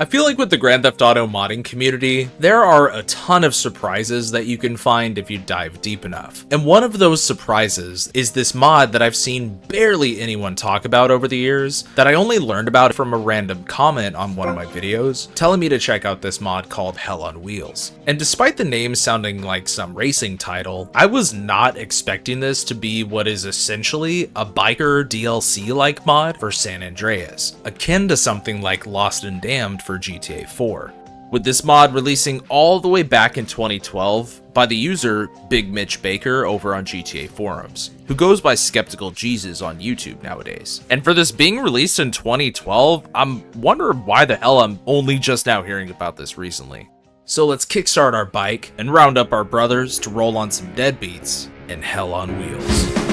I feel like with the Grand Theft Auto modding community, there are a ton of surprises that you can find if you dive deep enough. And one of those surprises is this mod that I've seen barely anyone talk about over the years, that I only learned about from a random comment on one of my videos, telling me to check out this mod called Hell on Wheels. And despite the name sounding like some racing title, I was not expecting this to be what is essentially a biker DLC-like mod for San Andreas, akin to something like Lost and Damned for GTA 4. With this mod releasing all the way back in 2012 by the user Big Mitch Baker over on GTA forums, who goes by Skeptical Jesus on YouTube nowadays. And for this being released in 2012, I'm wondering why the hell I'm only just now hearing about this recently. So let's kickstart our bike and round up our brothers to roll on some deadbeats in Hell on Wheels.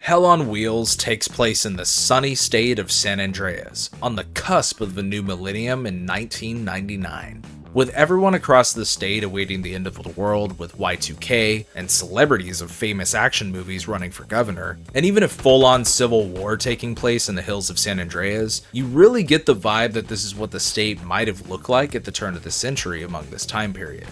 Hell on Wheels takes place in the sunny state of San Andreas, on the cusp of the new millennium in 1999. With everyone across the state awaiting the end of the world with Y2K, and celebrities of famous action movies running for governor, and even a full-on civil war taking place in the hills of San Andreas, you really get the vibe that this is what the state might have looked like at the turn of the century among this time period.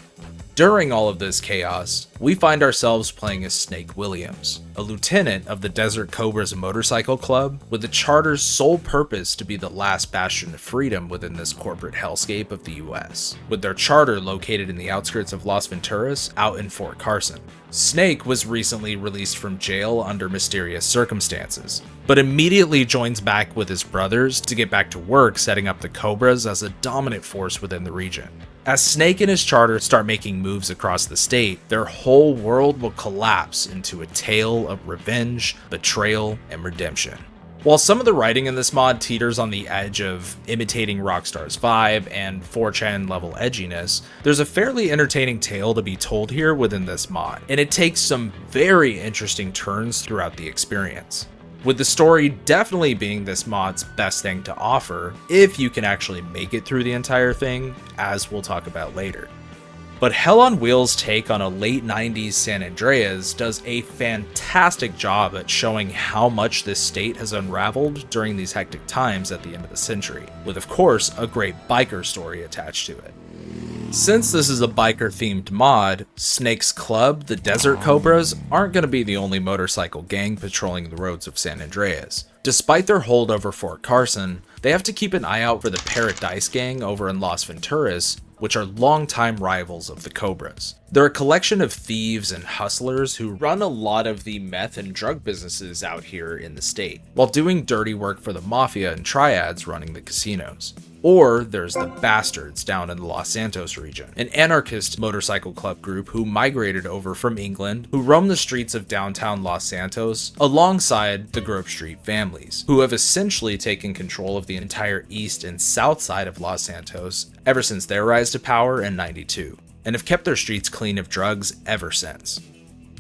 During all of this chaos, we find ourselves playing as Snake Williams, a lieutenant of the Desert Cobras Motorcycle Club, with the charter's sole purpose to be the last bastion of freedom within this corporate hellscape of the US, with their charter located in the outskirts of Las Venturas out in Fort Carson. Snake was recently released from jail under mysterious circumstances, but immediately joins back with his brothers to get back to work setting up the Cobras as a dominant force within the region. As Snake and his charter start making moves across the state, their whole world will collapse into a tale of revenge, betrayal, and redemption. While some of the writing in this mod teeters on the edge of imitating Rockstar's vibe and 4chan level edginess, there's a fairly entertaining tale to be told here within this mod, and it takes some very interesting turns throughout the experience, with the story definitely being this mod's best thing to offer if you can actually make it through the entire thing, as we'll talk about later. But Hell on Wheels' take on a late 90s San Andreas does a fantastic job at showing how much this state has unraveled during these hectic times at the end of the century, with of course a great biker story attached to it. Since this is a biker-themed mod, Snake's club, the Desert Cobras, aren't going to be the only motorcycle gang patrolling the roads of San Andreas. Despite their hold over Fort Carson, they have to keep an eye out for the Paradise gang over in Las Venturas, which are longtime rivals of the Cobras. They're a collection of thieves and hustlers who run a lot of the meth and drug businesses out here in the state, while doing dirty work for the mafia and triads running the casinos. Or there's the Bastards down in the Los Santos region, an anarchist motorcycle club group who migrated over from England, who roam the streets of downtown Los Santos alongside the Grove Street families, who have essentially taken control of the entire east and south side of Los Santos ever since their rise to power in '92, and have kept their streets clean of drugs ever since.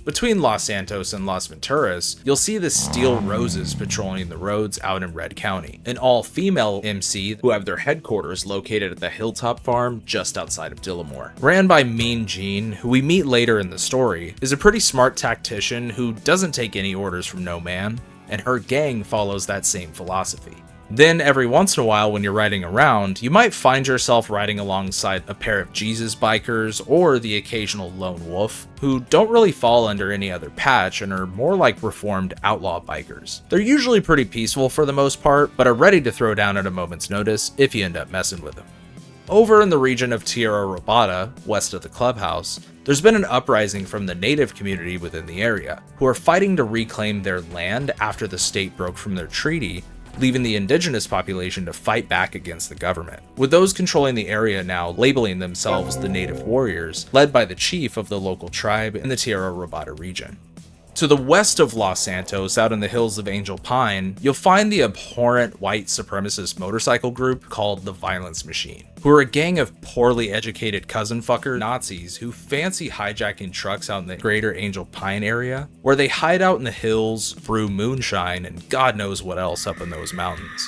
Between Los Santos and Las Venturas, you'll see the Steel Roses patrolling the roads out in Red County, an all-female MC who have their headquarters located at the Hilltop Farm just outside of Dillamore. Ran by Mean Gene, who we meet later in the story, is a pretty smart tactician who doesn't take any orders from no man, and her gang follows that same philosophy. Then every once in a while when you're riding around, you might find yourself riding alongside a pair of Jesus bikers or the occasional lone wolf, who don't really fall under any other patch and are more like reformed outlaw bikers. They're usually pretty peaceful for the most part, but are ready to throw down at a moment's notice if you end up messing with them. Over in the region of Tierra Robada, west of the clubhouse, there's been an uprising from the native community within the area, who are fighting to reclaim their land after the state broke from their treaty, leaving the indigenous population to fight back against the government, with those controlling the area now labeling themselves the Native Warriors, led by the chief of the local tribe in the Tierra Robada region. To the west of Los Santos, out in the hills of Angel Pine, you'll find the abhorrent white supremacist motorcycle group called the Violence Machine, who are a gang of poorly educated cousin fucker Nazis who fancy hijacking trucks out in the greater Angel Pine area, where they hide out in the hills, brew moonshine, and God knows what else up in those mountains.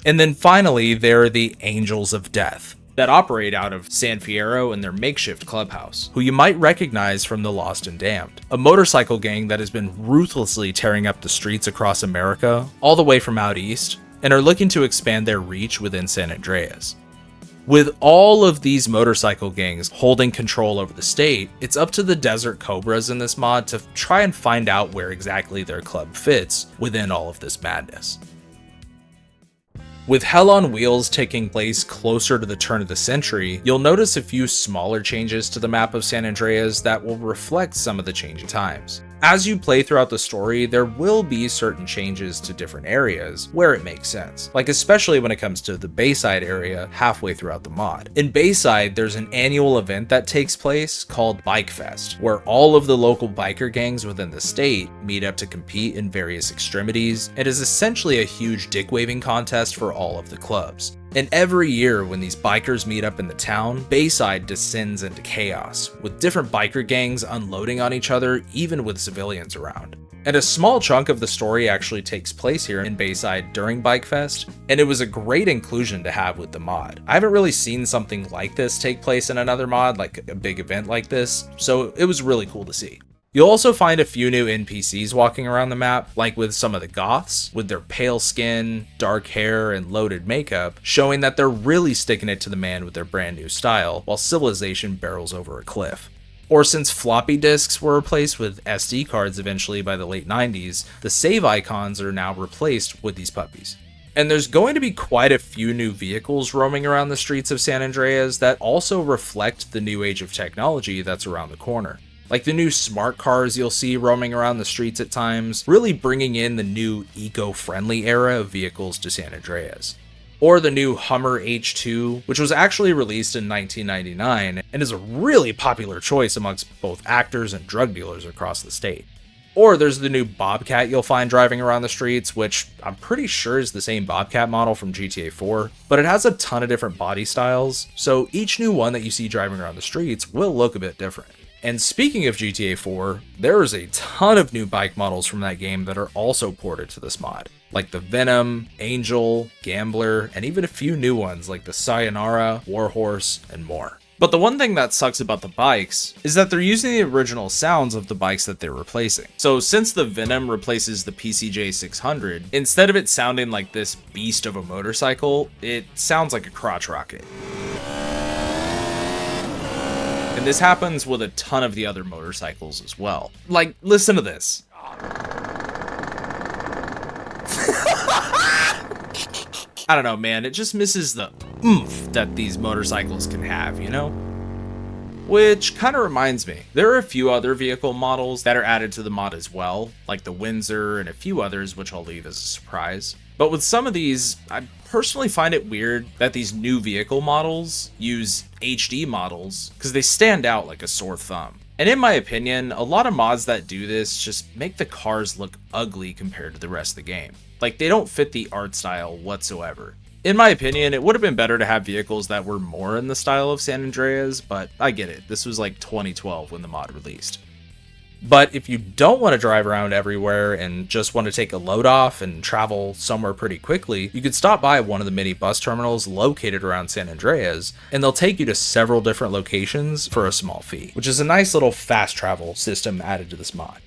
And then finally, there are the Angels of Death, that operate out of San Fierro and their makeshift clubhouse, who you might recognize from The Lost and Damned, a motorcycle gang that has been ruthlessly tearing up the streets across America, all the way from out east, and are looking to expand their reach within San Andreas. With all of these motorcycle gangs holding control over the state, it's up to the Desert Cobras in this mod to try and find out where exactly their club fits within all of this madness. With Hell on Wheels taking place closer to the turn of the century, you'll notice a few smaller changes to the map of San Andreas that will reflect some of the changing times. As you play throughout the story, there will be certain changes to different areas where it makes sense, like especially when it comes to the Bayside area halfway throughout the mod. In Bayside, there's an annual event that takes place called BIKEFEST, where all of the local biker gangs within the state meet up to compete in various extremities. It is essentially a huge dick-waving contest for all of the clubs. And every year when these bikers meet up in the town, Bayside descends into chaos, with different biker gangs unloading on each other, even with civilians around. And a small chunk of the story actually takes place here in Bayside during BikeFest, and it was a great inclusion to have with the mod. I haven't really seen something like this take place in another mod, like a big event like this, so it was really cool to see. You'll also find a few new NPCs walking around the map, like with some of the goths, with their pale skin, dark hair, and loaded makeup, showing that they're really sticking it to the man with their brand new style, while civilization barrels over a cliff. Or since floppy disks were replaced with SD cards eventually by the late 90s, the save icons are now replaced with these puppies. And there's going to be quite a few new vehicles roaming around the streets of San Andreas that also reflect the new age of technology that's around the corner. Like the new smart cars you'll see roaming around the streets at times, really bringing in the new eco-friendly era of vehicles to San Andreas. Or the new Hummer H2, which was actually released in 1999 and is a really popular choice amongst both actors and drug dealers across the state. Or there's the new Bobcat you'll find driving around the streets, which I'm pretty sure is the same Bobcat model from GTA 4, but it has a ton of different body styles, so each new one that you see driving around the streets will look a bit different. And speaking of GTA 4, there is a ton of new bike models from that game that are also ported to this mod, like the Venom, Angel, Gambler, and even a few new ones like the Sayonara, Warhorse, and more. But the one thing that sucks about the bikes is that they're using the original sounds of the bikes that they're replacing. So since the Venom replaces the PCJ 600, instead of it sounding like this beast of a motorcycle, it sounds like a crotch rocket. And this happens with a ton of the other motorcycles as well. Like, listen to this. I don't know, man, it just misses the oomph that these motorcycles can have, you know? Which kind of reminds me, there are a few other vehicle models that are added to the mod as well, like the Windsor and a few others which I'll leave as a surprise. But with some of these, I personally find it weird that these new vehicle models use HD models because they stand out like a sore thumb. And in my opinion, a lot of mods that do this just make the cars look ugly compared to the rest of the game. Like they don't fit the art style whatsoever. In my opinion, it would have been better to have vehicles that were more in the style of San Andreas, but I get it. This was like 2012 when the mod released. But if you don't want to drive around everywhere and just want to take a load off and travel somewhere pretty quickly, you could stop by one of the mini bus terminals located around San Andreas, and they'll take you to several different locations for a small fee, which is a nice little fast travel system added to this mod.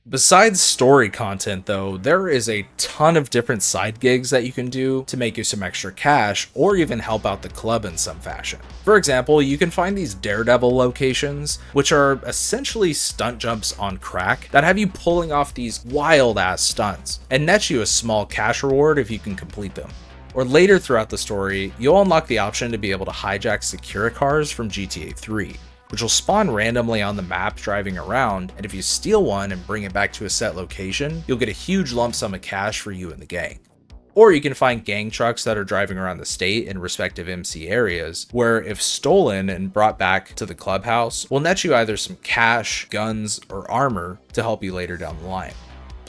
Besides story content though, there is a ton of different side gigs that you can do to make you some extra cash or even help out the club in some fashion. For example, you can find these Daredevil locations, which are essentially stunt jumps on crack that have you pulling off these wild ass stunts and net you a small cash reward if you can complete them. Or later throughout the story, you'll unlock the option to be able to hijack Secura cars from GTA 3. Which will spawn randomly on the map driving around, and if you steal one and bring it back to a set location, you'll get a huge lump sum of cash for you and the gang. Or you can find gang trucks that are driving around the state in respective MC areas, where if stolen and brought back to the clubhouse, will net you either some cash, guns, or armor to help you later down the line.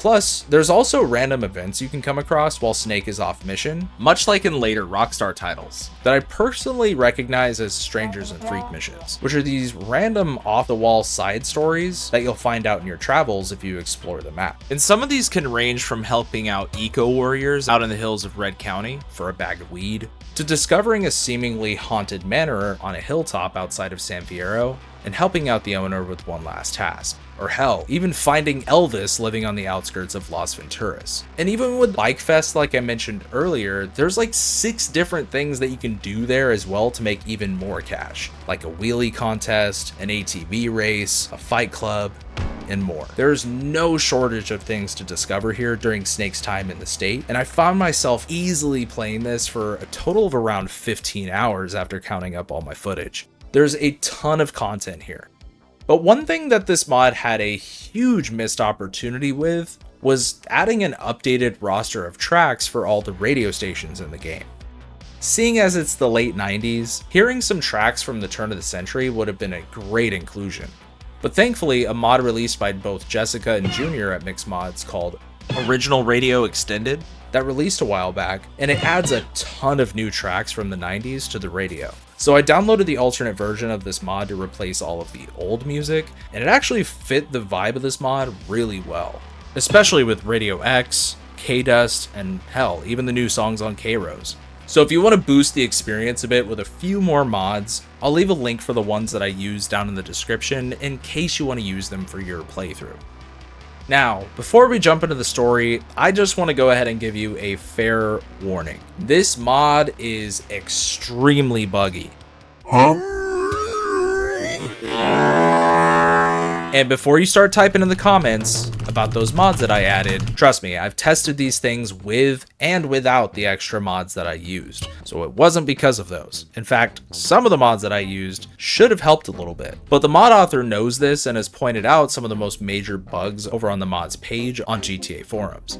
Plus, there's also random events you can come across while Snake is off mission, much like in later Rockstar titles, that I personally recognize as Strangers and Freak missions, which are these random off-the-wall side stories that you'll find out in your travels if you explore the map. And some of these can range from helping out eco-warriors out in the hills of Red County for a bag of weed, to discovering a seemingly haunted manor on a hilltop outside of San Fierro, and helping out the owner with one last task. Or hell, even finding Elvis living on the outskirts of Las Venturas. And even with BIKEFEST, like I mentioned earlier, there's like 6 different things that you can do there as well to make even more cash. Like a wheelie contest, an ATV race, a fight club, and more. There's no shortage of things to discover here during Snake's time in the state, and I found myself easily playing this for a total of around 15 hours after counting up all my footage. There's a ton of content here. But one thing that this mod had a huge missed opportunity with was adding an updated roster of tracks for all the radio stations in the game. Seeing as it's the late 90s, hearing some tracks from the turn of the century would have been a great inclusion. But thankfully, a mod released by both Jessica and Junior at MixMods called Original Radio Extended that released a while back, and it adds a ton of new tracks from the 90s to the radio. So I downloaded the alternate version of this mod to replace all of the old music, and it actually fit the vibe of this mod really well, especially with Radio X, K-Dust, and hell, even the new songs on K-Rose. So if you want to boost the experience a bit with a few more mods, I'll leave a link for the ones that I use down in the description in case you want to use them for your playthrough. Now, before we jump into the story, I just want to go ahead and give you a fair warning. This mod is extremely buggy. And before you start typing in the comments about those mods that I added, trust me, I've tested these things with and without the extra mods that I used. So it wasn't because of those. In fact, some of the mods that I used should have helped a little bit. But the mod author knows this and has pointed out some of the most major bugs over on the mods page on GTA forums.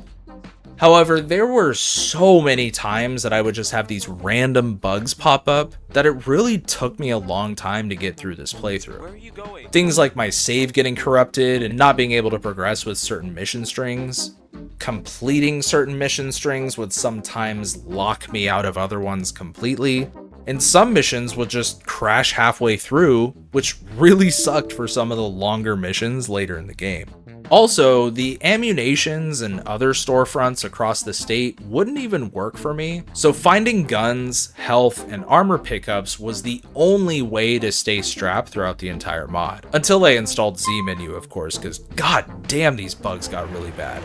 However, there were so many times that I would just have these random bugs pop up that it really took me a long time to get through this playthrough. Where are you going? Things like my save getting corrupted and not being able to progress with certain mission strings, completing certain mission strings would sometimes lock me out of other ones completely, and some missions would just crash halfway through, which really sucked for some of the longer missions later in the game. Also, the ammunitions and other storefronts across the state wouldn't even work for me, so finding guns, health, and armor pickups was the only way to stay strapped throughout the entire mod. Until I installed Z-Menu, of course, because god damn these bugs got really bad.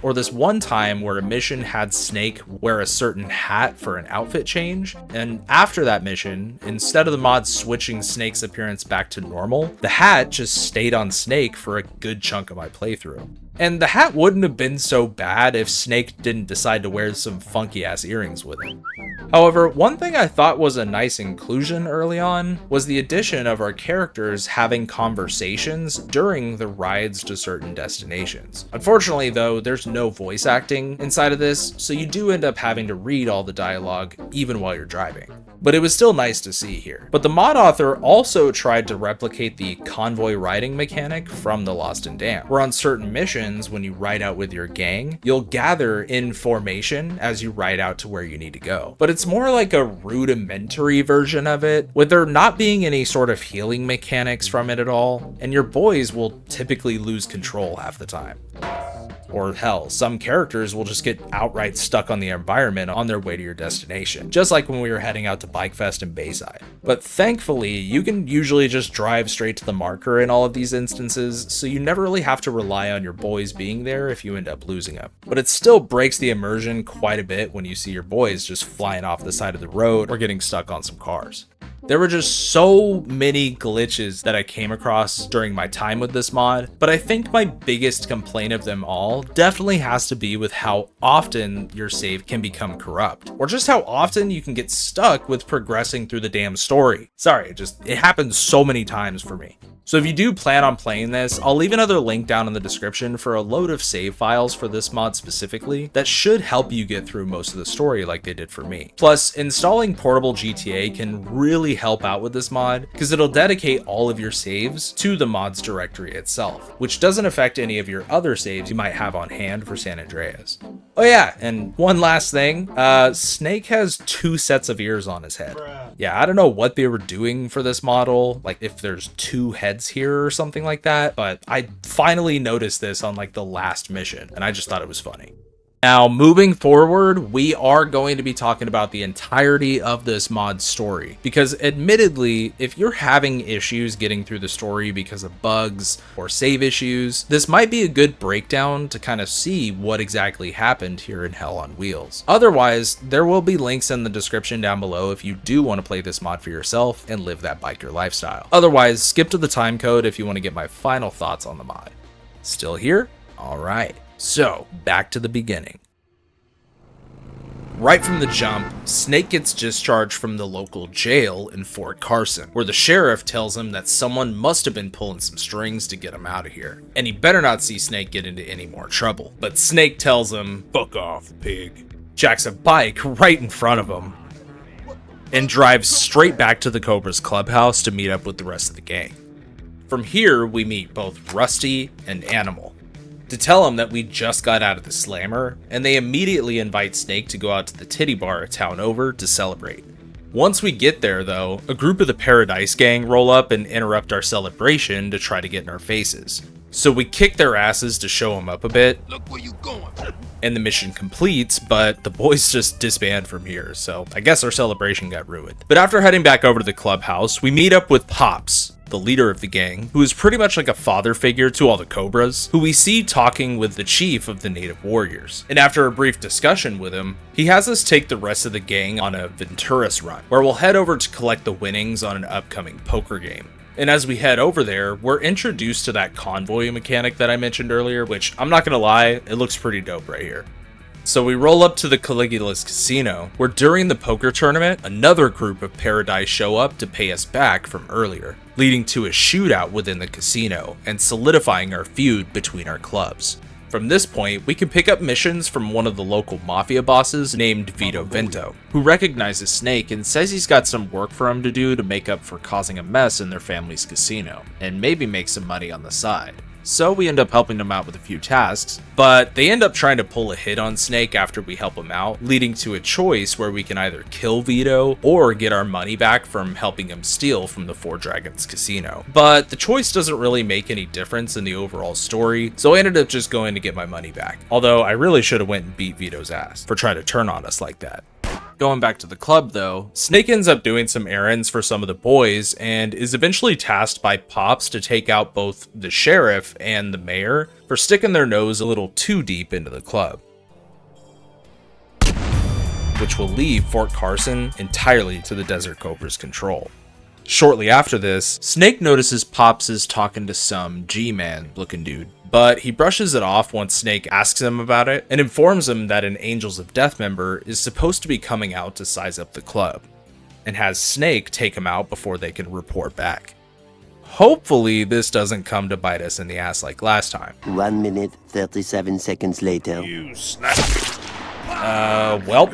Or this one time where a mission had Snake wear a certain hat for an outfit change, and after that mission, instead of the mod switching Snake's appearance back to normal, the hat just stayed on Snake for a good chunk of my playthrough. And the hat wouldn't have been so bad if Snake didn't decide to wear some funky ass earrings with it. However, one thing I thought was a nice inclusion early on was the addition of our characters having conversations during the rides to certain destinations. Unfortunately though, there's no voice acting inside of this, so you do end up having to read all the dialogue even while you're driving. But it was still nice to see here. But the mod author also tried to replicate the convoy riding mechanic from the Lost and Damned, where on certain missions, when you ride out with your gang, you'll gather in formation as you ride out to where you need to go. But it's more like a rudimentary version of it, with there not being any sort of healing mechanics from it at all, and your boys will typically lose control half the time. Or hell, some characters will just get outright stuck on the environment on their way to your destination, just like when we were heading out to BikeFest in Bayside. But thankfully, you can usually just drive straight to the marker in all of these instances, so you never really have to rely on your boys being there if you end up losing them. But it still breaks the immersion quite a bit when you see your boys just flying off the side of the road or getting stuck on some cars. There were just so many glitches that I came across during my time with this mod, but I think my biggest complaint of them all definitely has to be with how often your save can become corrupt, or just how often you can get stuck with progressing through the damn story. Sorry, it happens so many times for me. So if you do plan on playing this, I'll leave another link down in the description for a load of save files for this mod specifically that should help you get through most of the story like they did for me. Plus, installing portable GTA can really help out with this mod because it'll dedicate all of your saves to the mod's directory itself, which doesn't affect any of your other saves you might have on hand for San Andreas. Oh yeah, and one last thing, Snake has 2 sets of ears on his head. Yeah, I don't know what they were doing for this model, like if there's 2 heads here or something like that, but I finally noticed this on like the last mission, and I just thought it was funny. Now, moving forward, we are going to be talking about the entirety of this mod's story, because admittedly, if you're having issues getting through the story because of bugs or save issues, this might be a good breakdown to kind of see what exactly happened here in Hell on Wheels. Otherwise, there will be links in the description down below if you do want to play this mod for yourself and live that biker lifestyle. Otherwise, skip to the time code if you want to get my final thoughts on the mod. Still here? Alright. So, back to the beginning. Right from the jump, Snake gets discharged from the local jail in Fort Carson, where the sheriff tells him that someone must have been pulling some strings to get him out of here, and he better not see Snake get into any more trouble. But Snake tells him, "Fuck off, pig," jacks a bike right in front of him, and drives straight back to the Cobra's clubhouse to meet up with the rest of the gang. From here, we meet both Rusty and Animal to tell him that we just got out of the slammer, and they immediately invite Snake to go out to the titty bar a town over to celebrate. Once we get there though, a group of the Paradise gang roll up and interrupt our celebration to try to get in our faces. So we kick their asses to show them up a bit. Look where you going. And the mission completes, but the boys just disband from here, so I guess our celebration got ruined. But after heading back over to the clubhouse, we meet up with Pops, the leader of the gang, who is pretty much like a father figure to all the Cobras, who we see talking with the chief of the native warriors. And after a brief discussion with him, he has us take the rest of the gang on a Venturas run, where we'll head over to collect the winnings on an upcoming poker game. And as we head over there, we're introduced to that convoy mechanic that I mentioned earlier, which I'm not gonna lie, it looks pretty dope right here. So we roll up to the Caligula's casino, where during the poker tournament, another group of Paradise show up to pay us back from earlier, leading to a shootout within the casino and solidifying our feud between our clubs. From this point, we can pick up missions from one of the local mafia bosses named Vito Vento, who recognizes Snake and says he's got some work for him to do to make up for causing a mess in their family's casino, and maybe make some money on the side. So we end up helping them out with a few tasks, but they end up trying to pull a hit on Snake after we help him out, leading to a choice where we can either kill Vito or get our money back from helping him steal from the Four Dragons casino. But the choice doesn't really make any difference in the overall story, so I ended up just going to get my money back. Although I really should have went and beat Vito's ass for trying to turn on us like that. Going back to the club though, Snake ends up doing some errands for some of the boys and is eventually tasked by Pops to take out both the sheriff and the mayor for sticking their nose a little too deep into the club, which will leave Fort Carson entirely to the Desert Cobra's control. Shortly after this, Snake notices Pops is talking to some G-Man looking dude, but he brushes it off once Snake asks him about it and informs him that an Angels of Death member is supposed to be coming out to size up the club, and has Snake take him out before they can report back. Hopefully this doesn't come to bite us in the ass like last time. 1 minute, 37 seconds later. You snap. Well,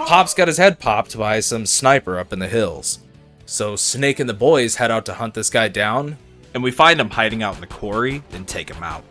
Pops got his head popped by some sniper up in the hills. So Snake and the boys head out to hunt this guy down, and we find him hiding out in the quarry and take him out.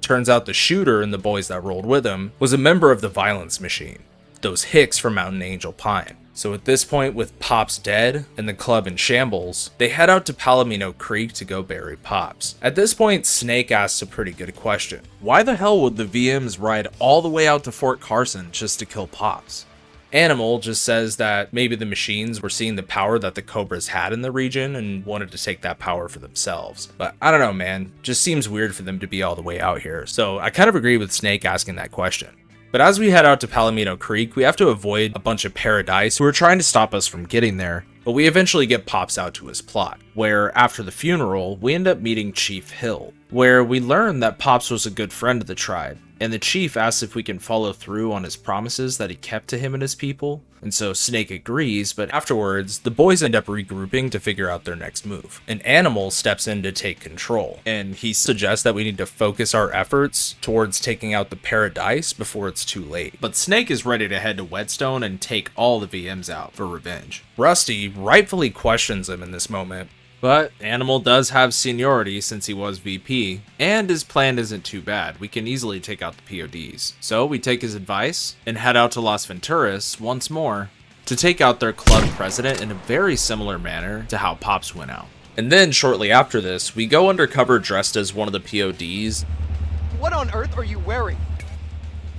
Turns out the shooter and the boys that rolled with him was a member of the Violence Machine, those Hicks from Mountain Angel Pine. So at this point, with Pops dead and the club in shambles, they head out to Palomino Creek to go bury Pops. At this point, Snake asks a pretty good question. Why the hell would the VMs ride all the way out to Fort Carson just to kill Pops? Animal just says that maybe the machines were seeing the power that the Cobras had in the region and wanted to take that power for themselves. But I don't know, man. Just seems weird for them to be all the way out here. So I kind of agree with Snake asking that question. But as we head out to Palomino Creek, we have to avoid a bunch of Paradise who are trying to stop us from getting there. But we eventually get Pops out to his plot, where after the funeral, we end up meeting Chief Hill, where we learn that Pops was a good friend of the tribe, and the chief asks if we can follow through on his promises that he kept to him and his people. And so Snake agrees, but afterwards, the boys end up regrouping to figure out their next move. An animal steps in to take control, and he suggests that we need to focus our efforts towards taking out the Paradise before it's too late. But Snake is ready to head to Whetstone and take all the VMs out for revenge. Rusty rightfully questions him in this moment, but Animal does have seniority since he was VP, and his plan isn't too bad. We can easily take out the PODs. So we take his advice and head out to Las Venturas once more to take out their club president in a very similar manner to how Pops went out. And then shortly after this, we go undercover dressed as one of the PODs. What on earth are you wearing?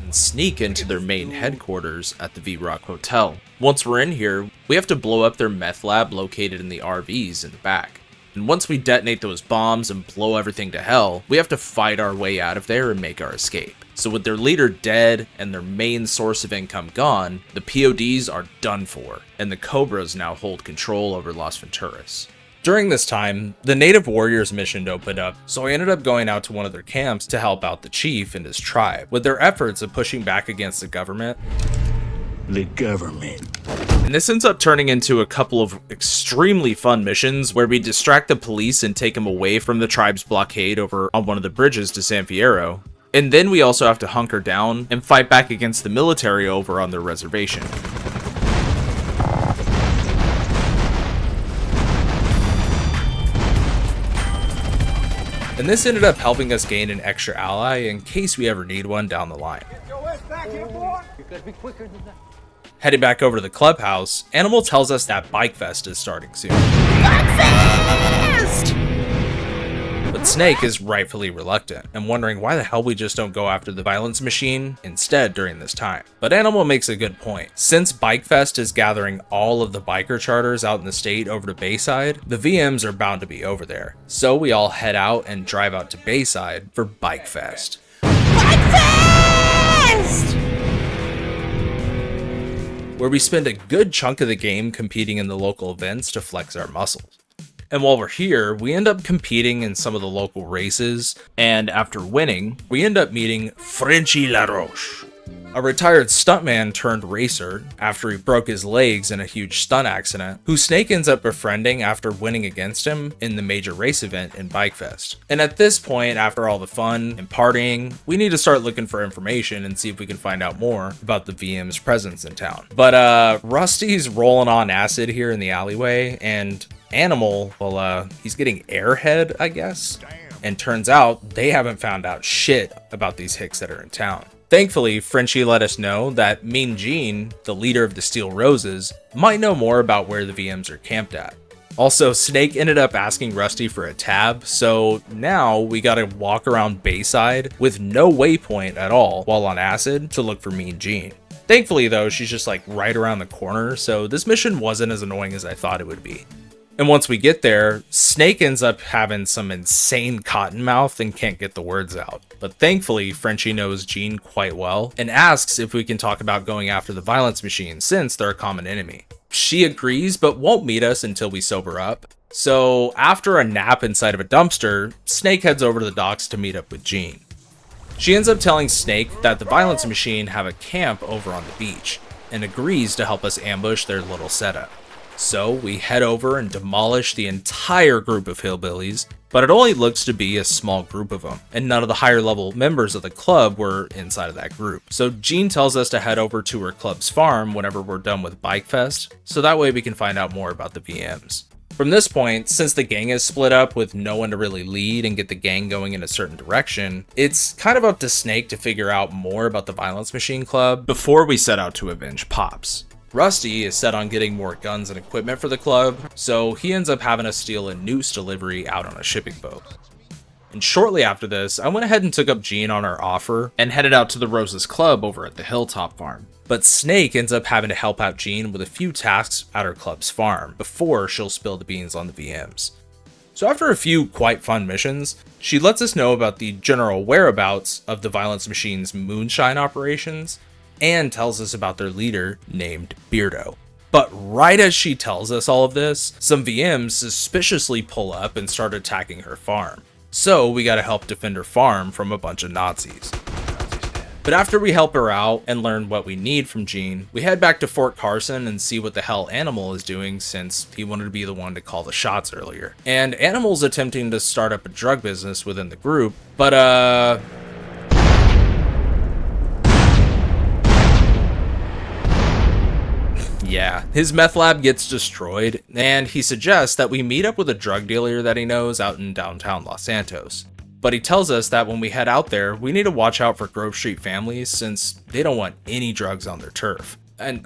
And sneak into their main headquarters at the V-Rock Hotel. Once we're in here, we have to blow up their meth lab located in the RVs in the back. And once we detonate those bombs and blow everything to hell, we have to fight our way out of there and make our escape. So with their leader dead and their main source of income gone, the PODs are done for, and the Cobras now hold control over Las Venturas. During this time, the Native Warriors mission opened up, so I ended up going out to one of their camps to help out the chief and his tribe with their efforts of pushing back against the government. And this ends up turning into a couple of extremely fun missions where we distract the police and take them away from the tribe's blockade over on one of the bridges to San Fierro. And then we also have to hunker down and fight back against the military over on their reservation. And this ended up helping us gain an extra ally in case we ever need one down the line. Heading back over to the clubhouse, Animal tells us that BIKEFEST is starting soon. BIKEFEST! But Snake is rightfully reluctant and wondering why the hell we just don't go after the violence machine instead during this time. But Animal makes a good point. Since BIKEFEST is gathering all of the biker charters out in the state over to Bayside, the VMs are bound to be over there. So we all head out and drive out to Bayside for BIKEFEST. BIKEFEST! Where we spend a good chunk of the game competing in the local events to flex our muscles. And while we're here, we end up competing in some of the local races, and after winning, we end up meeting Frenchy LaRoche, a retired stuntman turned racer after he broke his legs in a huge stunt accident, who Snake ends up befriending after winning against him in the major race event in BIKEFEST. And at this point, after all the fun and partying, we need to start looking for information and see if we can find out more about the VM's presence in town. But Rusty's rolling on acid here in the alleyway, and Animal, well, he's getting airhead, I guess. And turns out they haven't found out shit about these hicks that are in town. Thankfully, Frenchie let us know that Mean Gene, the leader of the Steel Roses, might know more about where the VMs are camped at. Also, Snake ended up asking Rusty for a tab, so now we gotta walk around Bayside with no waypoint at all while on acid to look for Mean Gene. Thankfully though, she's just like right around the corner, so this mission wasn't as annoying as I thought it would be. And once we get there, Snake ends up having some insane cotton mouth and can't get the words out. But thankfully, Frenchie knows Gene quite well and asks if we can talk about going after the violence machine since they're a common enemy. She agrees, but won't meet us until we sober up. So after a nap inside of a dumpster, Snake heads over to the docks to meet up with Gene. She ends up telling Snake that the violence machine have a camp over on the beach and agrees to help us ambush their little setup. So we head over and demolish the entire group of hillbillies, but it only looks to be a small group of them, and none of the higher level members of the club were inside of that group. So Jean tells us to head over to her club's farm whenever we're done with BIKEFEST, so that way we can find out more about the VMs. From this point, since the gang is split up with no one to really lead and get the gang going in a certain direction, it's kind of up to Snake to figure out more about the Violence Machine Club before we set out to avenge Pops. Rusty is set on getting more guns and equipment for the club, so he ends up having us steal a noose delivery out on a shipping boat. And shortly after this, I went ahead and took up Jean on our offer and headed out to the Roses Club over at the Hilltop Farm. But Snake ends up having to help out Jean with a few tasks at her club's farm before she'll spill the beans on the VMs. So after a few quite fun missions, she lets us know about the general whereabouts of the Violence Machine's moonshine operations, and tells us about their leader named Beardo. But right as she tells us all of this, some VMs suspiciously pull up and start attacking her farm. So we gotta help defend her farm from a bunch of Nazis. But after we help her out and learn what we need from Gene, we head back to Fort Carson and see what the hell Animal is doing, since he wanted to be the one to call the shots earlier. And Animal's attempting to start up a drug business within the group, but yeah, his meth lab gets destroyed, and he suggests that we meet up with a drug dealer that he knows out in downtown Los Santos. But he tells us that when we head out there, we need to watch out for Grove Street families since they don't want any drugs on their turf. And,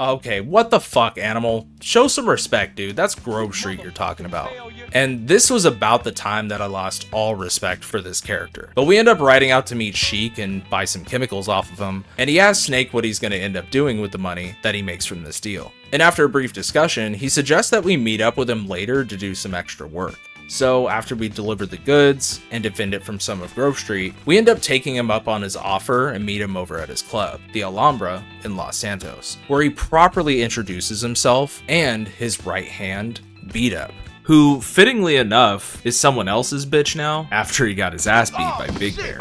okay, what the fuck, Animal? Show some respect, dude. That's Grove Street you're talking about. And this was about the time that I lost all respect for this character. But we end up riding out to meet Sheik and buy some chemicals off of him, and he asks Snake what he's going to end up doing with the money that he makes from this deal. And after a brief discussion, he suggests that we meet up with him later to do some extra work. So after we deliver the goods and defend it from some of Grove Street, we end up taking him up on his offer and meet him over at his club, the Alhambra in Los Santos, where he properly introduces himself and his right hand, Beat Up, who, fittingly enough, is someone else's bitch now after he got his ass beat by Big Bear.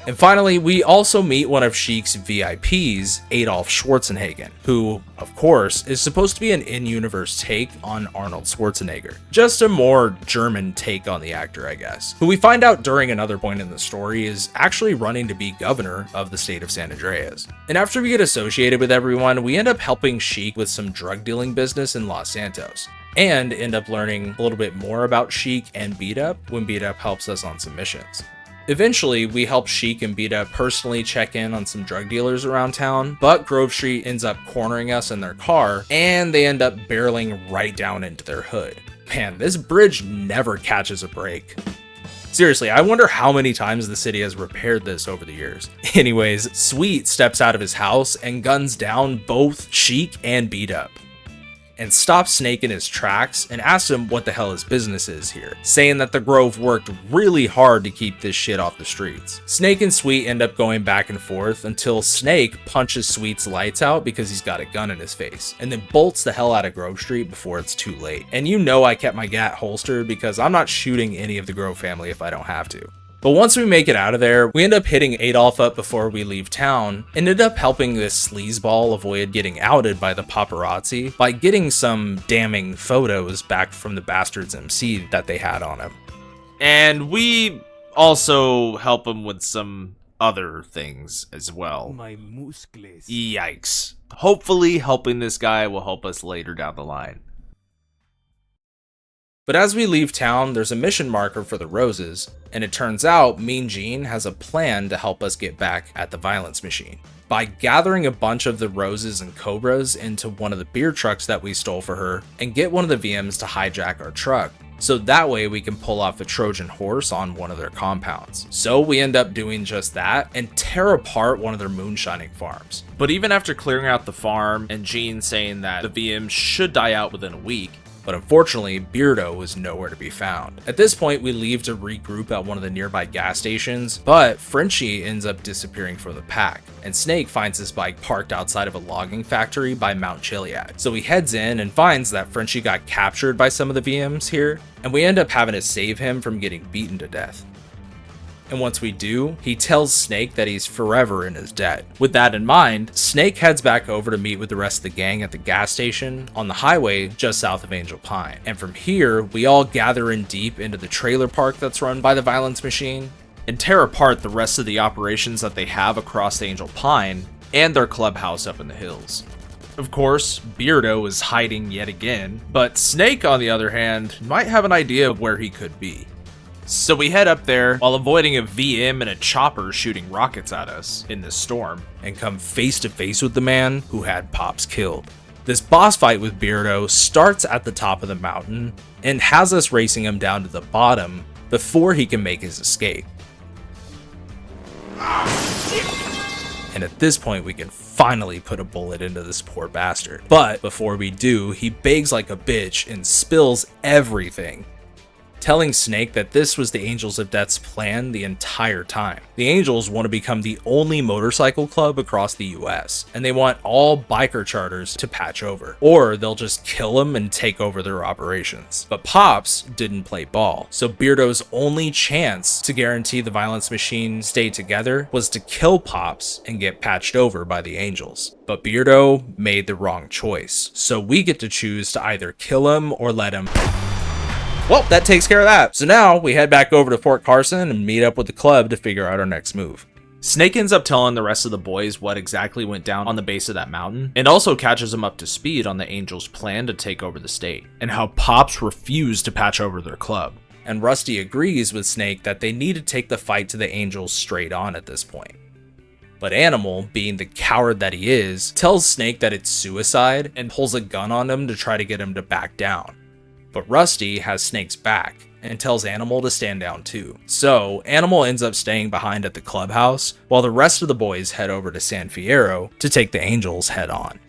And finally, we also meet one of Sheik's VIPs, Adolf Schwarzenegger, who, of course, is supposed to be an in-universe take on Arnold Schwarzenegger. Just a more German take on the actor, I guess, who we find out during another point in the story is actually running to be governor of the state of San Andreas. And after we get associated with everyone, we end up helping Sheik with some drug dealing business in Los Santos, and end up learning a little bit more about Sheik and Beat Up when Beat Up helps us on some missions. Eventually, we help Sheik and Beat Up personally check in on some drug dealers around town, but Grove Street ends up cornering us in their car, and they end up barreling right down into their hood. Man, this bridge never catches a break. Seriously, I wonder how many times the city has repaired this over the years. Anyways, Sweet steps out of his house and guns down both Sheik and Beat Up, and stops Snake in his tracks and asks him what the hell his business is here, saying that the Grove worked really hard to keep this shit off the streets. Snake and Sweet end up going back and forth until Snake punches Sweet's lights out because he's got a gun in his face, and then bolts the hell out of Grove Street before it's too late. And you know I kept my gat holstered because I'm not shooting any of the Grove family if I don't have to. But once we make it out of there, we end up hitting Adolf up before we leave town, and end up helping this sleazeball avoid getting outed by the paparazzi by getting some damning photos back from the Bastards MC that they had on him. And we also help him with some other things as well. Yikes. Hopefully helping this guy will help us later down the line. But as we leave town, there's a mission marker for the roses, and it turns out Mean Gene has a plan to help us get back at the violence machine. By gathering a bunch of the roses and cobras into one of the beer trucks that we stole for her, and get one of the VMs to hijack our truck, so that way we can pull off the Trojan horse on one of their compounds. So we end up doing just that, and tear apart one of their moonshining farms. But even after clearing out the farm, and Gene saying that the VM should die out within a week, but unfortunately, Beardo was nowhere to be found. At this point, we leave to regroup at one of the nearby gas stations, but Frenchie ends up disappearing from the pack, and Snake finds his bike parked outside of a logging factory by Mount Chiliad. So he heads in and finds that Frenchie got captured by some of the VMs here, and we end up having to save him from getting beaten to death. And once we do, he tells Snake that he's forever in his debt. With that in mind, Snake heads back over to meet with the rest of the gang at the gas station on the highway just south of Angel Pine. And from here, we all gather in deep into the trailer park that's run by the violence machine, and tear apart the rest of the operations that they have across Angel Pine and their clubhouse up in the hills. Of course, Beardo is hiding yet again, but Snake, on the other hand, might have an idea of where he could be. So we head up there while avoiding a VM and a chopper shooting rockets at us in this storm, and come face to face with the man who had Pops killed. This boss fight with Beardo starts at the top of the mountain and has us racing him down to the bottom before he can make his escape. And at this point we can finally put a bullet into this poor bastard. But before we do, he begs like a bitch and spills everything. telling Snake that this was the Angels of Death's plan the entire time. The Angels want to become the only motorcycle club across the US, and they want all biker charters to patch over, or they'll just kill them and take over their operations. But Pops didn't play ball, so Beardo's only chance to guarantee the violence machine stay together was to kill Pops and get patched over by the Angels. But Beardo made the wrong choice, so we get to choose to either kill him or let him. Well, that takes care of that. So now we head back over to Fort Carson and meet up with the club to figure out our next move. Snake ends up telling the rest of the boys what exactly went down on the base of that mountain, and also catches them up to speed on the Angels' plan to take over the state, and how Pops refused to patch over their club. And Rusty agrees with Snake that they need to take the fight to the Angels straight on at this point. But Animal, being the coward that he is, tells Snake that it's suicide and pulls a gun on him to try to get him to back down. But Rusty has Snake's back and tells Animal to stand down too. So Animal ends up staying behind at the clubhouse while the rest of the boys head over to San Fierro to take the Angels head on.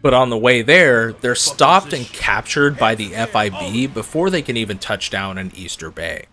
But on the way there, they're stopped and captured by the FIB before they can even touch down in Easter Bay.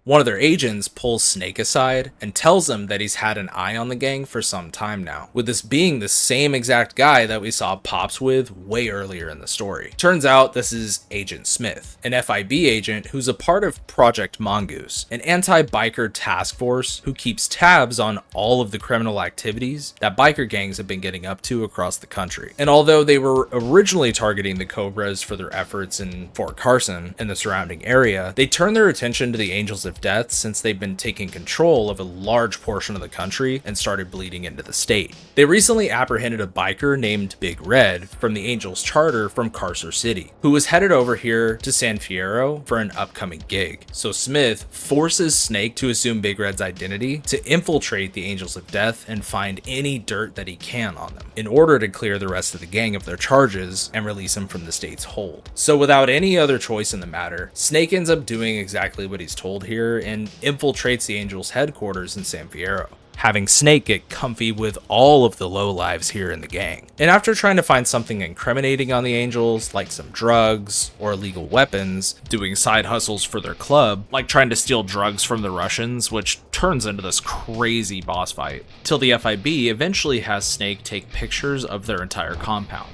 One of their agents pulls Snake aside and tells him that he's had an eye on the gang for some time now, with this being the same exact guy that we saw Pops with way earlier in the story. Turns out this is Agent Smith, an FIB agent who's a part of Project Mongoose, an anti-biker task force who keeps tabs on all of the criminal activities that biker gangs have been getting up to across the country. And although they were originally targeting the Cobras for their efforts in Fort Carson and the surrounding area, they turned their attention to the Angels of Death since they've been taking control of a large portion of the country and started bleeding into the state. They recently apprehended a biker named Big Red from the Angels charter from Carcer City, who was headed over here to San Fierro for an upcoming gig. So Smith forces Snake to assume Big Red's identity to infiltrate the Angels of Death and find any dirt that he can on them in order to clear the rest of the gang of their charges and release them from the state's hold. So without any other choice in the matter, Snake ends up doing exactly what he's told here and infiltrates the Angels' headquarters in San Fierro, having Snake get comfy with all of the lowlives here in the gang. And after trying to find something incriminating on the Angels, like some drugs or illegal weapons, doing side hustles for their club, like trying to steal drugs from the Russians, which turns into this crazy boss fight, till the FIB eventually has Snake take pictures of their entire compound,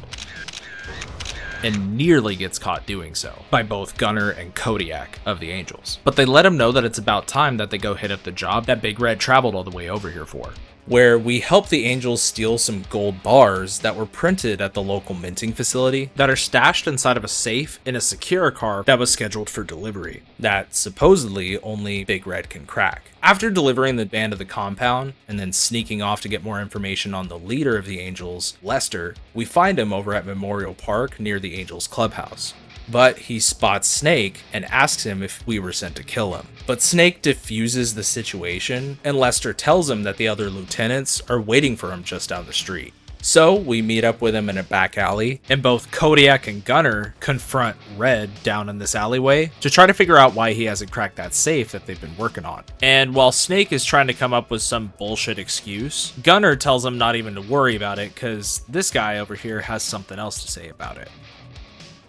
and nearly gets caught doing so by both Gunner and Kodiak of the Angels. But they let him know that it's about time that they go hit up the job that Big Red traveled all the way over here for, where we help the Angels steal some gold bars that were printed at the local minting facility that are stashed inside of a safe in a secure car that was scheduled for delivery, that supposedly only Big Red can crack. After delivering the band to the compound and then sneaking off to get more information on the leader of the Angels, Lester, we find him over at Memorial Park near the Angels clubhouse. But he spots Snake and asks him if we were sent to kill him. But Snake diffuses the situation, and Lester tells him that the other lieutenants are waiting for him just down the street. So we meet up with him in a back alley, and both Kodiak and Gunner confront Red down in this alleyway to try to figure out why he hasn't cracked that safe that they've been working on. And while Snake is trying to come up with some bullshit excuse, Gunner tells him not even to worry about it because this guy over here has something else to say about it.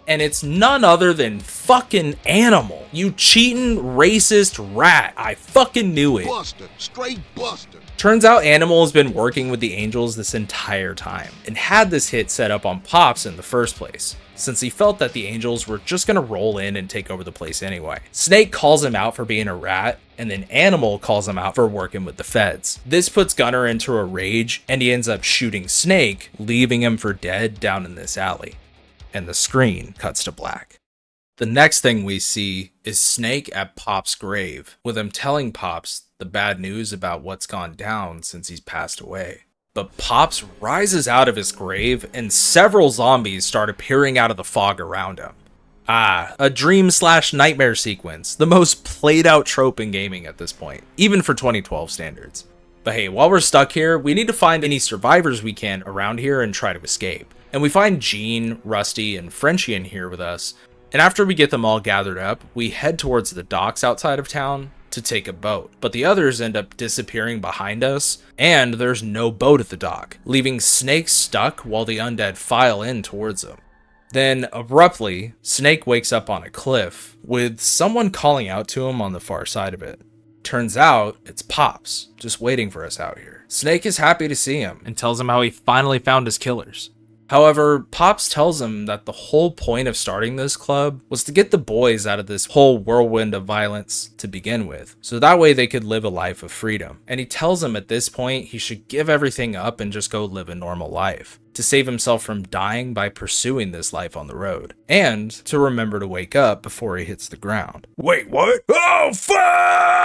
And it's none other than fucking Animal. You cheating, racist rat. I fucking knew it. Busted. Straight busted. Turns out Animal has been working with the Angels this entire time and had this hit set up on Pops in the first place, since he felt that the Angels were just gonna roll in and take over the place anyway. Snake calls him out for being a rat, and then Animal calls him out for working with the feds. This puts Gunner into a rage, and he ends up shooting Snake, leaving him for dead down in this alley. And the screen cuts to black. The next thing we see is Snake at Pop's grave, with him telling Pops the bad news about what's gone down since he's passed away. But Pops rises out of his grave and several zombies start appearing out of the fog around him. A dream/nightmare sequence, the most played out trope in gaming at this point, even for 2012 standards. But hey, while we're stuck here, we need to find any survivors we can around here and try to escape. And we find Gene, Rusty, and Frenchie in here with us. And after we get them all gathered up, we head towards the docks outside of town to take a boat. But the others end up disappearing behind us, and there's no boat at the dock, leaving Snake stuck while the undead file in towards them. Then, abruptly, Snake wakes up on a cliff with someone calling out to him on the far side of it. Turns out, it's Pops, just waiting for us out here. Snake is happy to see him And tells him how he finally found his killers. However, Pops tells him that the whole point of starting this club was to get the boys out of this whole whirlwind of violence to begin with, so that way they could live a life of freedom. And he tells him at this point he should give everything up and just go live a normal life, to save himself from dying by pursuing this life on the road, and to remember to wake up before he hits the ground. Wait, what? Oh, fuck!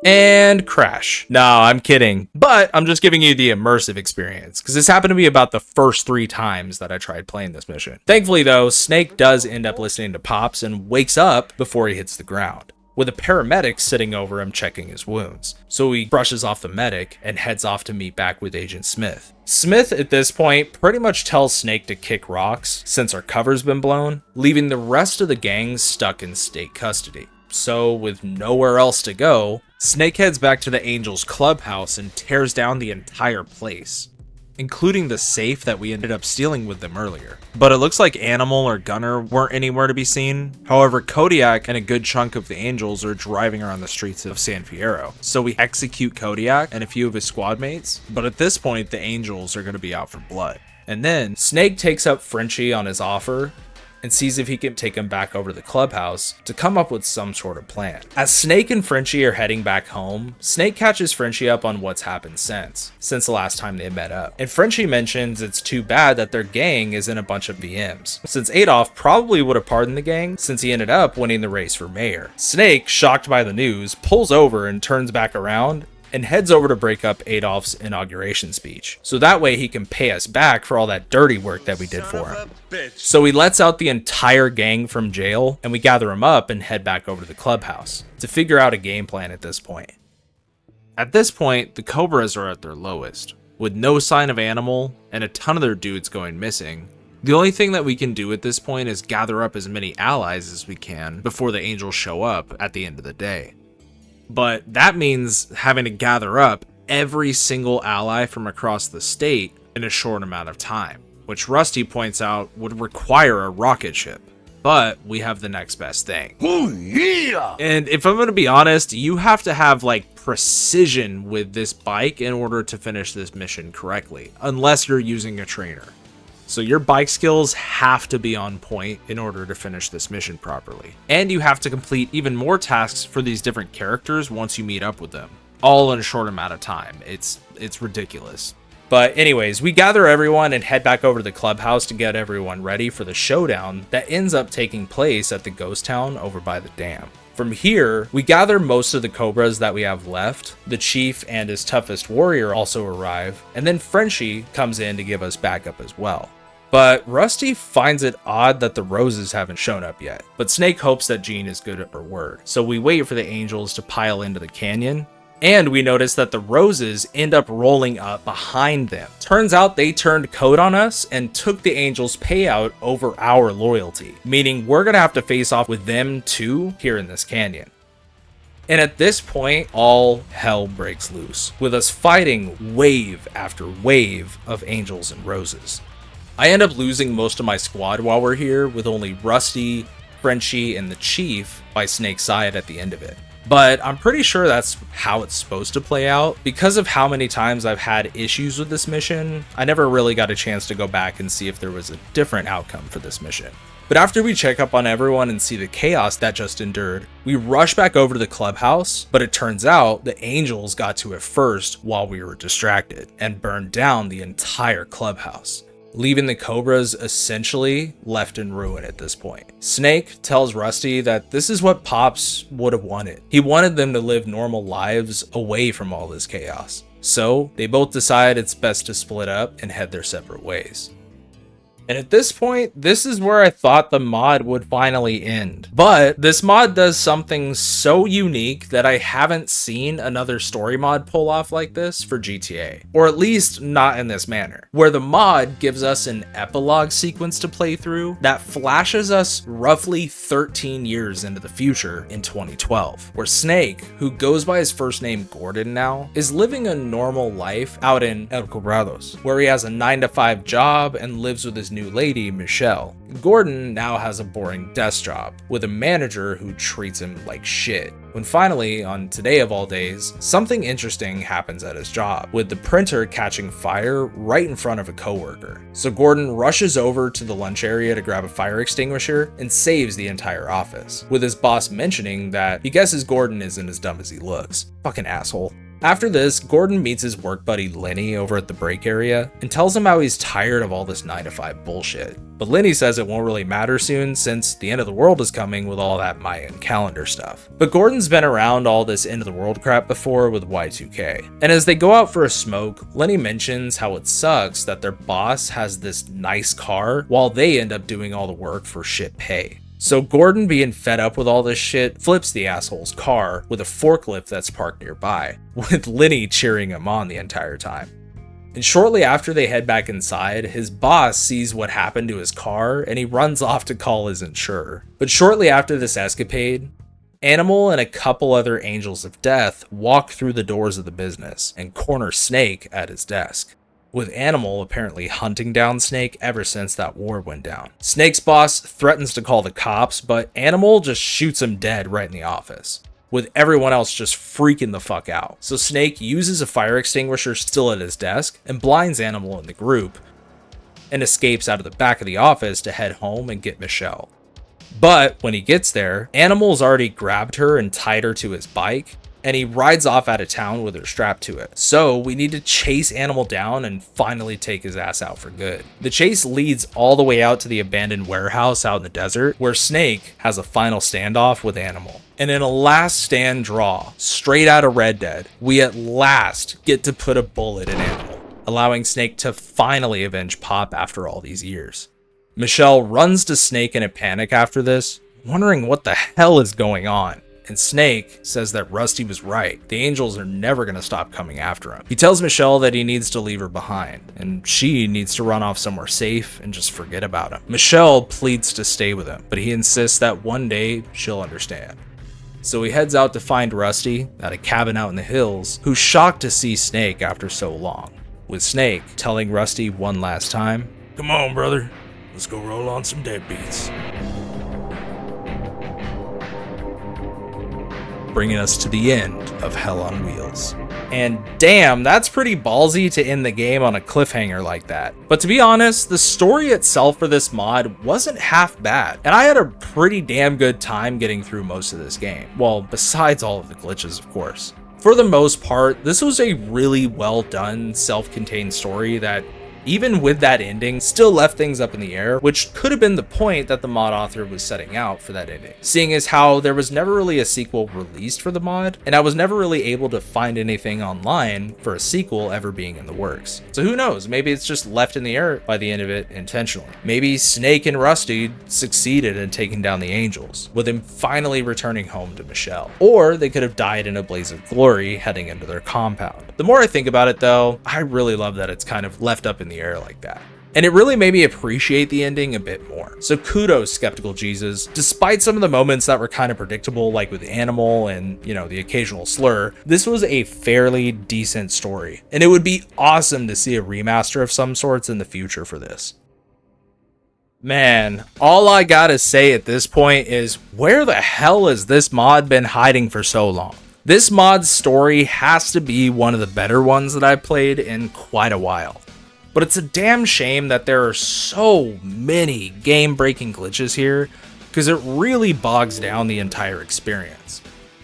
And crash. No, I'm kidding. But I'm just giving you the immersive experience, because this happened to be about the first 3 times that I tried playing this mission. Thankfully though, Snake does end up listening to Pops and wakes up before he hits the ground, with a paramedic sitting over him checking his wounds. So he brushes off the medic and heads off to meet back with Agent Smith. Smith at this point pretty much tells Snake to kick rocks since our cover's been blown, leaving the rest of the gang stuck in state custody. So with nowhere else to go, Snake heads back to the Angels clubhouse and tears down the entire place, including the safe that we ended up stealing with them earlier. But it looks like Animal or Gunner weren't anywhere to be seen. However, Kodiak and a good chunk of the Angels are driving around the streets of San Fierro. So we execute Kodiak and a few of his squad mates, but at this point the Angels are going to be out for blood. And then Snake takes up Frenchie on his offer and sees if he can take him back over to the clubhouse to come up with some sort of plan. As Snake and Frenchie are heading back home, Snake catches Frenchie up on what's happened since the last time they met up. And Frenchie mentions it's too bad that their gang is in a bunch of VMs, since Adolf probably would have pardoned the gang since he ended up winning the race for mayor. Snake, shocked by the news, pulls over and turns back around and heads over to break up Adolf's inauguration speech, so that way he can pay us back for all that dirty work that we did for him. So he lets out the entire gang from jail, and we gather them up and head back over to the clubhouse to figure out a game plan at this point. At this point, the Cobras are at their lowest, with no sign of Animal and a ton of their dudes going missing. The only thing that we can do at this point is gather up as many allies as we can before the Angels show up at the end of the day. But that means having to gather up every single ally from across the state in a short amount of time, which Rusty points out would require a rocket ship. But we have the next best thing. Oh yeah! And if I'm gonna be honest, you have to have like precision with this bike in order to finish this mission correctly, unless you're using a trainer. So your bike skills have to be on point in order to finish this mission properly. And you have to complete even more tasks for these different characters once you meet up with them, all in a short amount of time. It's ridiculous. But anyways, we gather everyone and head back over to the clubhouse to get everyone ready for the showdown that ends up taking place at the ghost town over by the dam. From here, we gather most of the Cobras that we have left. The chief and his toughest warrior also arrive, and then Frenchie comes in to give us backup as well. But Rusty finds it odd that the Roses haven't shown up yet, but Snake hopes that Jean is good at her word. So we wait for the Angels to pile into the canyon, and we notice that the Roses end up rolling up behind them. Turns out they turned code on us and took the Angels' payout over our loyalty, meaning we're gonna have to face off with them too here in this canyon. And at this point, all hell breaks loose, with us fighting wave after wave of Angels and Roses. I end up losing most of my squad while we're here, with only Rusty, Frenchie, and the Chief by Snake's side at the end of it. But I'm pretty sure that's how it's supposed to play out. Because of how many times I've had issues with this mission, I never really got a chance to go back and see if there was a different outcome for this mission. But after we check up on everyone and see the chaos that just endured, we rush back over to the clubhouse, but it turns out the Angels got to it first while we were distracted and burned down the entire clubhouse, leaving the Cobras essentially left in ruin at this point. Snake tells Rusty that this is what Pops would have wanted. He wanted them to live normal lives away from all this chaos. So they both decide it's best to split up and head their separate ways. And at this point, this is where I thought the mod would finally end. But this mod does something so unique that I haven't seen another story mod pull off like this for GTA. Or at least not in this manner. Where the mod gives us an epilogue sequence to play through that flashes us roughly 13 years into the future in 2012. Where Snake, who goes by his first name Gordon now, is living a normal life out in El Cobrados, where he has a 9-to-5 job and lives with his new lady, Michelle. Gordon now has a boring desk job with a manager who treats him like shit. When finally, on today of all days, something interesting happens at his job, with the printer catching fire right in front of a coworker. So Gordon rushes over to the lunch area to grab a fire extinguisher and saves the entire office, with his boss mentioning that he guesses Gordon isn't as dumb as he looks. Fucking asshole. After this, Gordon meets his work buddy Lenny over at the break area and tells him how he's tired of all this 9-to-5 bullshit. But Lenny says it won't really matter soon since the end of the world is coming with all that Mayan calendar stuff. But Gordon's been around all this end of the world crap before with Y2K. And as they go out for a smoke, Lenny mentions how it sucks that their boss has this nice car while they end up doing all the work for shit pay. So Gordon, being fed up with all this shit, flips the asshole's car with a forklift that's parked nearby, with Lenny cheering him on the entire time. And shortly after they head back inside, his boss sees what happened to his car and he runs off to call his insurer. But shortly after this escapade, Animal and a couple other angels of death walk through the doors of the business and corner Snake at his desk, with Animal apparently hunting down Snake ever since that war went down. Snake's boss threatens to call the cops, but Animal just shoots him dead right in the office, with everyone else just freaking the fuck out. So Snake uses a fire extinguisher still at his desk and blinds Animal in the group, and escapes out of the back of the office to head home and get Michelle. But when he gets there, Animal's already grabbed her and tied her to his bike, and he rides off out of town with her strapped to it. So we need to chase Animal down and finally take his ass out for good. The chase leads all the way out to the abandoned warehouse out in the desert, where Snake has a final standoff with Animal. And in a last stand draw, straight out of Red Dead, we at last get to put a bullet in Animal, allowing Snake to finally avenge Pop after all these years. Michelle runs to Snake in a panic after this, wondering what the hell is going on. And Snake says that Rusty was right. The angels are never going to stop coming after him. He tells Michelle that he needs to leave her behind, and she needs to run off somewhere safe and just forget about him. Michelle pleads to stay with him, but he insists that one day she'll understand. So he heads out to find Rusty at a cabin out in the hills, who's shocked to see Snake after so long, with Snake telling Rusty one last time, "Come on, brother, let's go roll on some deadbeats." Bringing us to the end of Hell on Wheels. And damn, that's pretty ballsy to end the game on a cliffhanger like that. But to be honest, the story itself for this mod wasn't half bad, and I had a pretty damn good time getting through most of this game. Well, besides all of the glitches, of course. For the most part, this was a really well done, self-contained story that, even with that ending, still left things up in the air, which could have been the point that the mod author was setting out for that ending. Seeing as how there was never really a sequel released for the mod, and I was never really able to find anything online for a sequel ever being in the works. So who knows, maybe it's just left in the air by the end of it intentionally. Maybe Snake and Rusty succeeded in taking down the angels, with him finally returning home to Michelle. Or they could have died in a blaze of glory heading into their compound. The more I think about it though, I really love that it's kind of left up in the air like that. And it really made me appreciate the ending a bit more. So kudos, Skeptical Jesus. Despite some of the moments that were kind of predictable, like with Animal and, the occasional slur, this was a fairly decent story. And it would be awesome to see a remaster of some sorts in the future for this. Man, all I gotta say at this point is, where the hell has this mod been hiding for so long? This mod's story has to be one of the better ones that I've played in quite a while. But it's a damn shame that there are so many game-breaking glitches here, because it really bogs down the entire experience.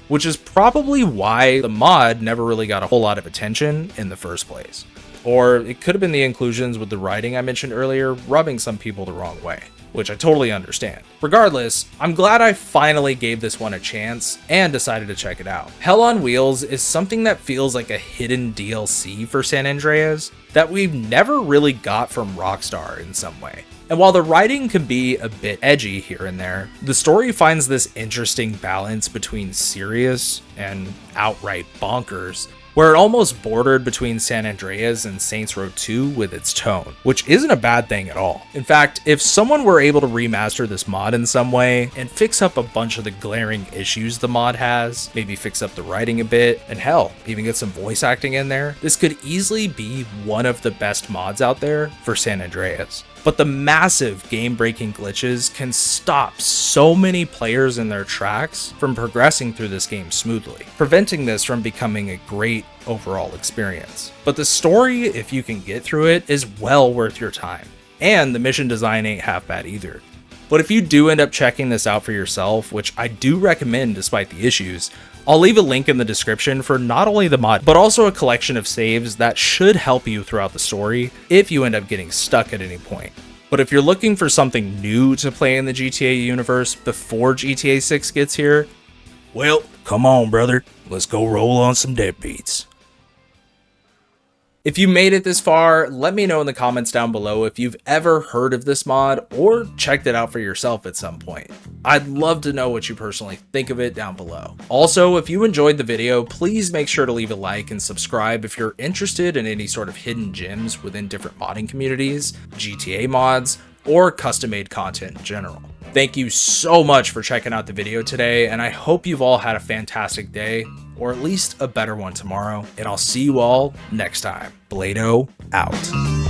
Which is probably why the mod never really got a whole lot of attention in the first place. Or it could have been the inclusions with the writing I mentioned earlier rubbing some people the wrong way, which I totally understand. Regardless, I'm glad I finally gave this one a chance and decided to check it out. Hell on Wheels is something that feels like a hidden DLC for San Andreas that we've never really got from Rockstar in some way. And while the writing can be a bit edgy here and there, the story finds this interesting balance between serious and outright bonkers, where it almost bordered between San Andreas and Saints Row 2 with its tone, which isn't a bad thing at all. In fact, if someone were able to remaster this mod in some way and fix up a bunch of the glaring issues the mod has, maybe fix up the writing a bit, and hell, even get some voice acting in there, this could easily be one of the best mods out there for San Andreas. But the massive game-breaking glitches can stop so many players in their tracks from progressing through this game smoothly, preventing this from becoming a great overall experience. But the story, if you can get through it, is well worth your time. And the mission design ain't half bad either. But if you do end up checking this out for yourself, which I do recommend despite the issues, I'll leave a link in the description for not only the mod, but also a collection of saves that should help you throughout the story if you end up getting stuck at any point. But if you're looking for something new to play in the GTA universe before GTA 6 gets here, well, come on, brother. Let's go roll on some deadbeats. If you made it this far, let me know in the comments down below if you've ever heard of this mod or checked it out for yourself at some point. I'd love to know what you personally think of it down below. Also, if you enjoyed the video, please make sure to leave a like and subscribe if you're interested in any sort of hidden gems within different modding communities, GTA mods, or custom-made content in general. Thank you so much for checking out the video today, and I hope you've all had a fantastic day, or at least a better one tomorrow, and I'll see you all next time. BladeO out.